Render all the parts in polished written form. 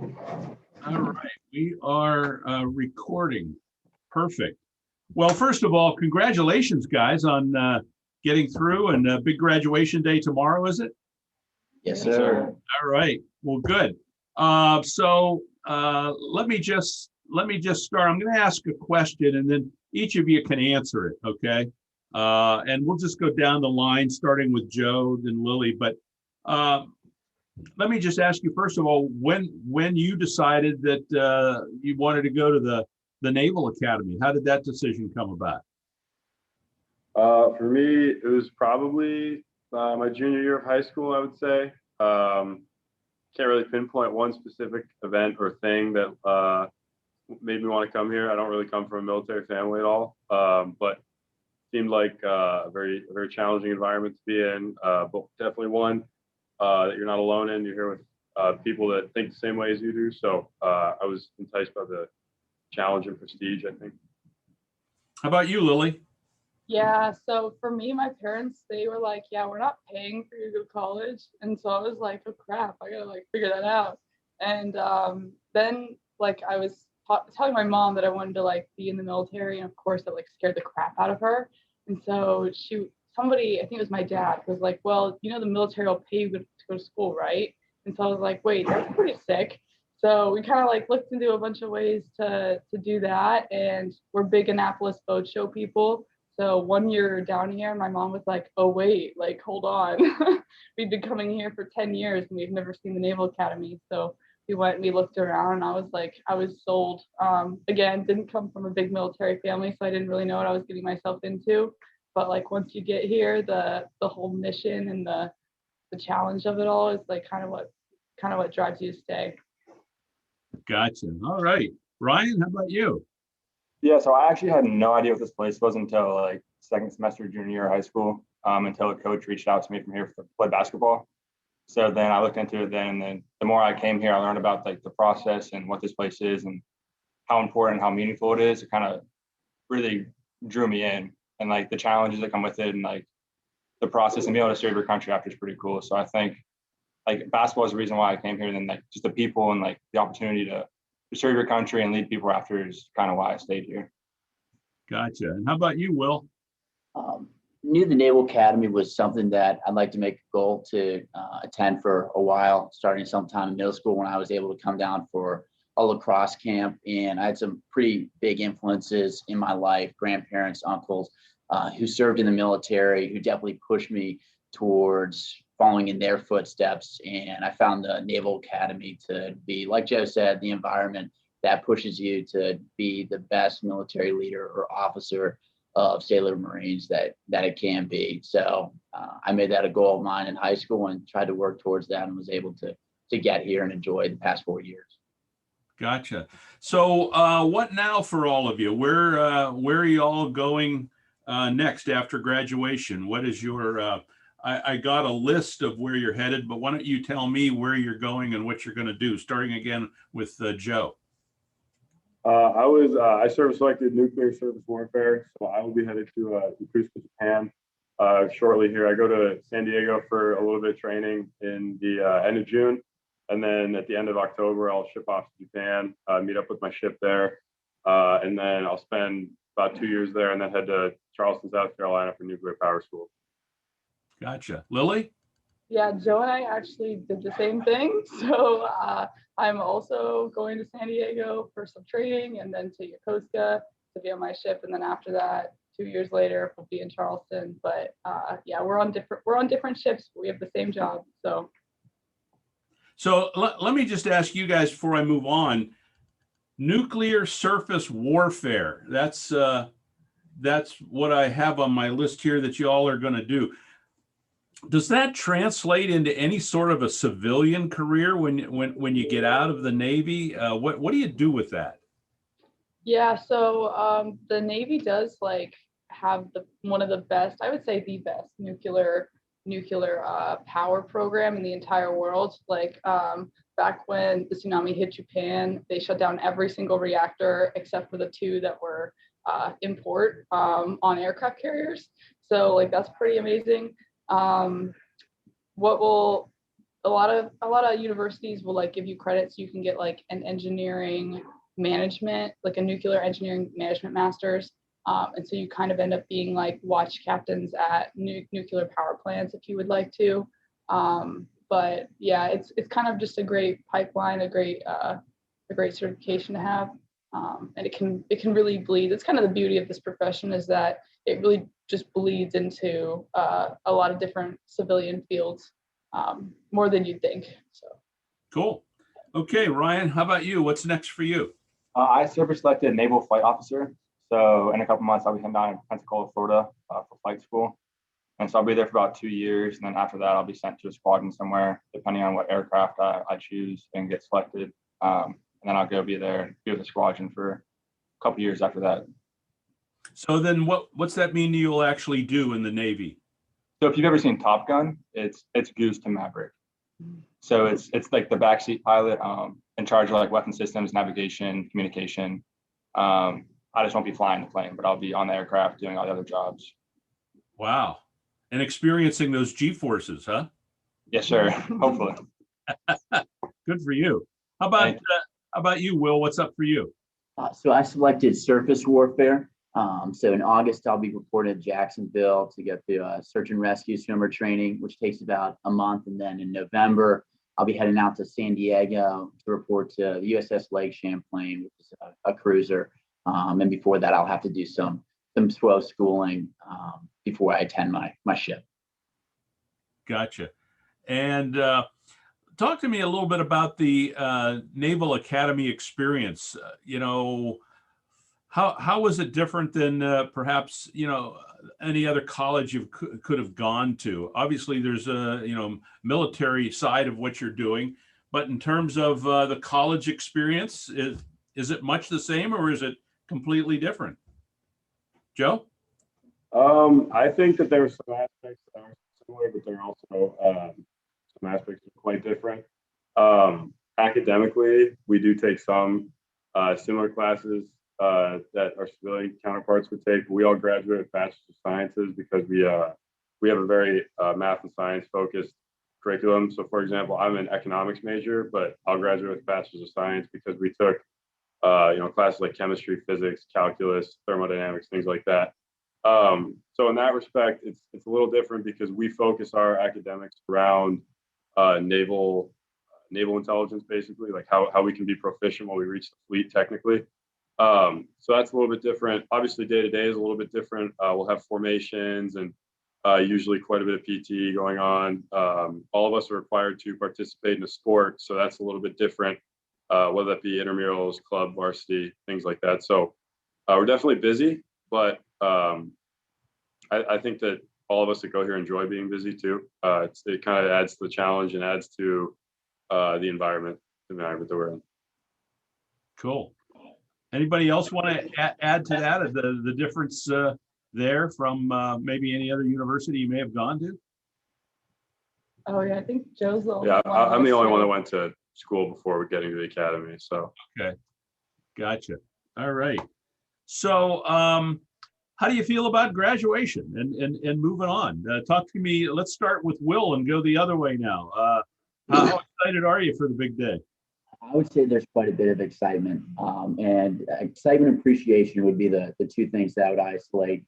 All right, we are recording. Perfect. Well, first of all, congratulations, guys, on getting through, and big graduation day tomorrow, is it? Yes, sir. All right. Well, good. Let me just start. I'm going to ask a question, and then each of you can answer it. Okay. And we'll just go down the line, starting with Joe, then Lily. But uh, let me just ask you first of all, when you decided that you wanted to go to the Naval Academy, how did that decision come about? For me, it was probably my junior year of high school, I would say. Can't really pinpoint one specific event or thing that made me want to come here. I don't really come from a military family at all, but seemed like a very challenging environment to be in. But definitely one that you're not alone in. You're here with people that think the same way as you do. So I was enticed by the challenge and prestige, I think. How about you, Lily? Yeah, so for me, my parents, they were like, yeah, we're not paying for you to go to college. And so I was like, oh crap, I gotta like figure that out. And then like I was telling my mom that I wanted to like be in the military, and of course that like scared the crap out of her. And so somebody, I think it was my dad, was like, well, you know, the military will pay you to go to school, right? And so I was like, wait, that's pretty sick. So we kind of like looked into a bunch of ways to do that, and we're big Annapolis boat show people. So 1 year down here, my mom was like, oh, wait, like, hold on. We've been coming here for 10 years and we've never seen the Naval Academy. So we went and we looked around, and I was like, I was sold. Again, didn't come from a big military family, so I didn't really know what I was getting myself into. But like once you get here, the whole mission and the challenge of it all is like kind of what drives you to stay. Gotcha. All right. Ryan, how about you? Yeah, so I actually had no idea what this place was until like second semester junior year of high school, until a coach reached out to me from here to play basketball. So then I looked into it then, and then the more I came here, I learned about like the process and what this place is and how important, how meaningful it is. It kind of really drew me in, and like the challenges that come with it, and like the process and being able to serve your country after is pretty cool. So I think like basketball is the reason why I came here, and then like just the people and like the opportunity to serve your country and lead people after is kind of why I stayed here. Gotcha. And how about you, Will? Um, Knew the Naval Academy was something that I'd like to make a goal to attend for a while, starting sometime in middle school when I was able to come down for a lacrosse camp. And I had some pretty big influences in my life, grandparents, uncles, who served in the military, who definitely pushed me towards following in their footsteps. And I found the Naval Academy to be, like Joe said, the environment that pushes you to be the best military leader or officer of Sailor Marines that it can be. So I made that a goal of mine in high school and tried to work towards that, and was able to get here and enjoy the past 4 years. Gotcha. So what now for all of you? Where are you all going next after graduation? What is your I got a list of where you're headed, but why don't you tell me where you're going and what you're going to do, starting again with Joe. I service selected nuclear surface warfare, so I will be headed to Yokosuka, Japan shortly here. I go to San Diego for a little bit of training in the end of June, and then at the end of October, I'll ship off to Japan, meet up with my ship there, and then I'll spend about 2 years there, and then head to Charleston, South Carolina for nuclear power school. Gotcha. Lily? Yeah, Joe and I actually did the same thing. So I'm also going to San Diego for some training, and then to Yokosuka to be on my ship. And then after that, 2 years later, we'll be in Charleston. But yeah, we're on different ships, but we have the same job. So let me just ask you guys before I move on. Nuclear surface warfare. That's what I have on my list here that you all are going to do. Does that translate into any sort of a civilian career when you get out of the Navy? What do you do with that? Yeah, so the Navy does like have one of the best, I would say the best nuclear power program in the entire world. Like back when the tsunami hit Japan, they shut down every single reactor except for the two that were in port on aircraft carriers. So like that's pretty amazing. What will a lot of universities will like give you credits. You can get like an engineering management, like a nuclear engineering management master's. And so you kind of end up being like watch captains at nuclear power plants if you would like to. But yeah, it's kind of just a great pipeline, a great certification to have. And it can really bleed. That's kind of the beauty of this profession, is that it really just bleeds into a lot of different civilian fields, more than you'd think. So Cool. Okay, Ryan, how about you? What's next for you? I service selected naval flight officer. So in a couple months, I'll be heading down to Pensacola, Florida for flight school. And so I'll be there for about 2 years. And then after that, I'll be sent to a squadron somewhere, depending on what aircraft I choose and get selected. And then I'll go be there and be with the squadron for a couple years after that. So then what's that mean you'll actually do in the Navy? So if you've ever seen Top Gun, it's Goose to Maverick. So it's like the backseat pilot in charge of like weapon systems, navigation, communication. I just won't be flying the plane, but I'll be on the aircraft doing all the other jobs. Wow. And experiencing those G-forces, huh? Yes, sir. Hopefully. Good for you. How about you, Will? What's up for you? So I selected surface warfare. So in August, I'll be reporting to Jacksonville to get the search and rescue swimmer training, which takes about a month. And then in November, I'll be heading out to San Diego to report to the USS Lake Champlain, which is a cruiser. And before that, I'll have to do some slow schooling before I attend my ship. Gotcha. And talk to me a little bit about the Naval Academy experience. How was it different than perhaps any other college you could have gone to? Obviously, there's a military side of what you're doing, but in terms of the college experience, is it much the same or is it completely different? Joe? I think that there are some aspects that are similar, but there are also some aspects that are quite different. Academically, we do take some similar classes that our civilian counterparts would take. We all graduate with Bachelor of Sciences because we have a very math and science focused curriculum. So, for example, I'm an economics major, but I'll graduate with Bachelor of Science because we took classes like chemistry, physics, calculus, thermodynamics, things like that. So in that respect, it's a little different because we focus our academics around naval intelligence, basically, like how we can be proficient when we reach the fleet technically. So that's a little bit different. Obviously, day to day is a little bit different. We'll have formations and usually quite a bit of PT going on. All of us are required to participate in a sport, so that's a little bit different, whether that be intramurals, club, varsity, things like that. So we're definitely busy, but I think that all of us that go here enjoy being busy too. It kind of adds to the challenge and adds to the environment that we're in. Cool. Anybody else want to add to that, the difference there from maybe any other university you may have gone to? Oh yeah, I think Joe's the only Yeah, one. I'm the only one that went to school before getting to the academy. So okay, gotcha. All right. So how do you feel about graduation and moving on? Talk to me. Let's start with Will and go the other way now. How excited are you for the big day? I would say there's quite a bit of excitement, and excitement and appreciation would be the two things that I would isolate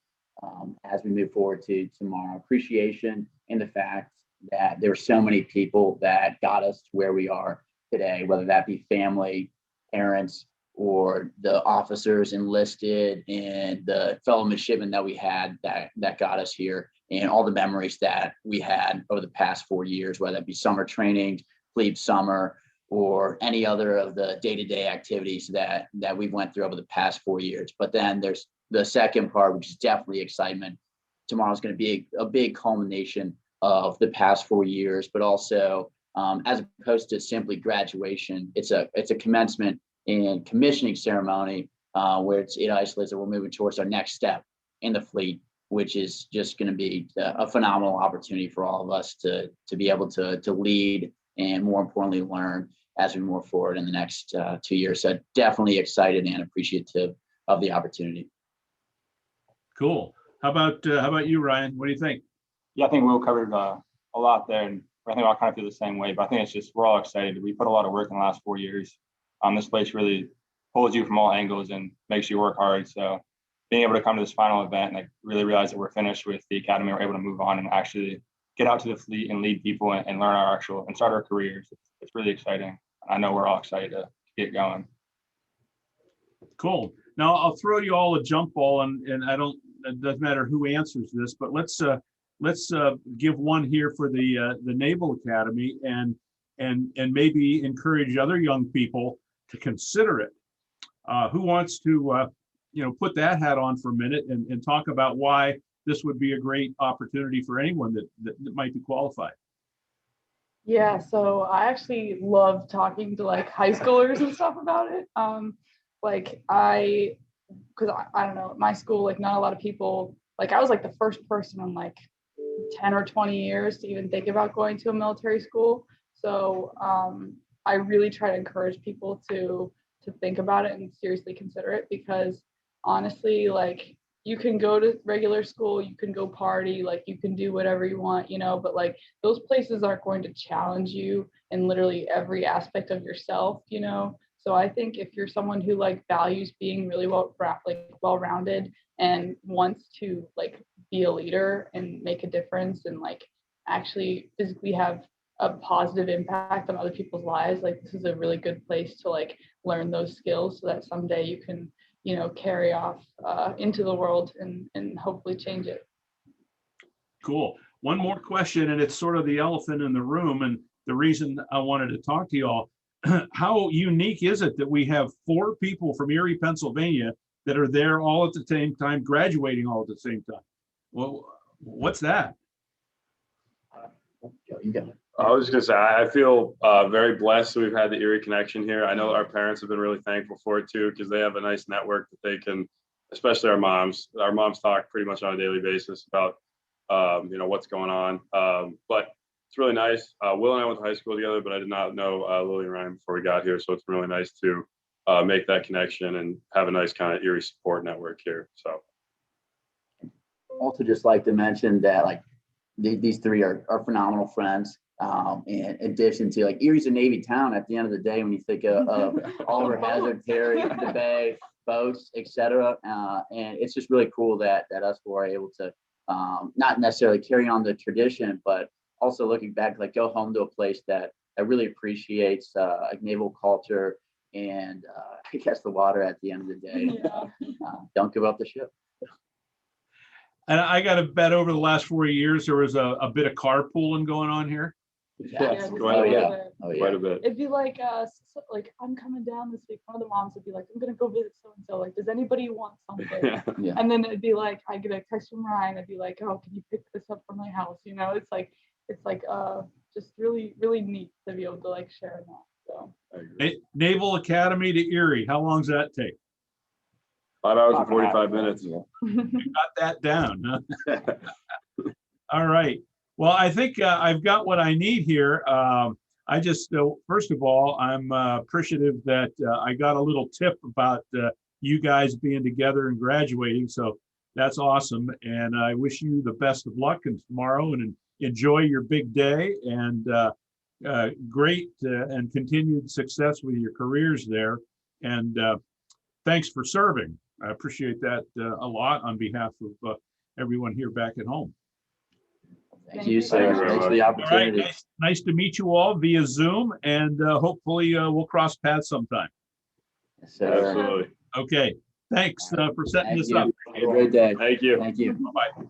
as we move forward to tomorrow. Appreciation in the fact that there are so many people that got us to where we are today, whether that be family, parents, or the officers enlisted and the fellow midshipmen that we had that got us here, and all the memories that we had over the past 4 years, whether that be summer training, plebe summer, or any other of the day-to-day activities that we went through over the past 4 years. But then there's the second part, which is definitely excitement. Tomorrow's going to be a big culmination of the past 4 years, but also as opposed to simply graduation, it's a commencement and commissioning ceremony where it isolates that we're moving towards our next step in the fleet, which is just going to be a phenomenal opportunity for all of us to be able to lead and, more importantly, learn as we move forward in the next 2 years. So definitely excited and appreciative of the opportunity. Cool. How about you, Ryan? What do you think? Yeah, I think Will covered a lot there. And I think I'll kind of feel the same way. But I think it's just we're all excited. We put a lot of work in the last 4 years. This place really pulls you from all angles and makes you work hard. So being able to come to this final event and like really realize that we're finished with the academy, we're able to move on and actually get out to the fleet and lead people and learn our actual and start our careers. It's really exciting. I know we're all excited to get going. Cool. Now I'll throw you all a jump ball, and it doesn't matter who answers this, but let's give one here for the Naval Academy and maybe encourage other young people to consider it. Who wants to put that hat on for a minute and talk about why this would be a great opportunity for anyone that might be qualified? Yeah, so I actually love talking to like high schoolers and stuff about it. Because I don't know, at my school, like not a lot of people, like I was like the first person in like 10 or 20 years to even think about going to a military school. So I really try to encourage people to think about it and seriously consider it, because honestly, like you can go to regular school, you can go party, like you can do whatever you want, but like those places aren't going to challenge you in literally every aspect of yourself. So I think if you're someone who like values being really well-rounded and wants to like be a leader and make a difference and like actually physically have a positive impact on other people's lives, like this is a really good place to like learn those skills so that someday you can carry off into the world and hopefully change it. Cool. One more question, and it's sort of the elephant in the room, and the reason I wanted to talk to you all. How unique is it that we have 4 people from Erie, Pennsylvania that are there all at the same time, graduating all at the same time? Well, what's that? You got it. I was just gonna say, I feel very blessed that we've had the Erie Connection here. I know our parents have been really thankful for it too, because they have a nice network that they can, especially our moms. Our moms talk pretty much on a daily basis about, what's going on. But it's really nice. Will and I went to high school together, but I did not know Lily and Ryan before we got here. So it's really nice to make that connection and have a nice kind of Erie support network here. So. Also just like to mention that like these 3 are phenomenal friends. In addition to like Erie's a Navy town at the end of the day, when you think of Oliver Hazard, Perry, the Bay, boats, etc. And it's just really cool that us 4 are able to not necessarily carry on the tradition, but also looking back, like go home to a place that really appreciates like naval culture and I guess the water at the end of the day. Yeah. Don't give up the ship. And I got to bet over the last 4 years, there was a bit of carpooling going on here. Yes, just quite a a little bit. bit. Oh yeah. Quite a bit. It'd be like I'm coming down this week. One of the moms would be like, I'm gonna go visit so and so. Like, does anybody want something? Yeah. And then it'd be like, I get a text from Ryan. I'd be like, oh, can you pick this up from my house? It's like just really, really neat to be able to like share in that. So I agree. Naval Academy to Erie, how long does that take? 5 hours and 45 minutes. Got that down, huh? All right. Well, I think I've got what I need here. I just, first of all, I'm appreciative that I got a little tip about you guys being together and graduating. So that's awesome. And I wish you the best of luck tomorrow and enjoy your big day and great and continued success with your careers there. And thanks for serving. I appreciate that a lot on behalf of everyone here back at home. Thank you, Thank you sir. very Thanks for much. the All right, opportunity. nice to meet you all via Zoom, and hopefully we'll cross paths sometime. Yes, sir. Absolutely. Okay, thanks for setting Thank this you. up. Have a great day. Thank you. Thank you. Bye-bye.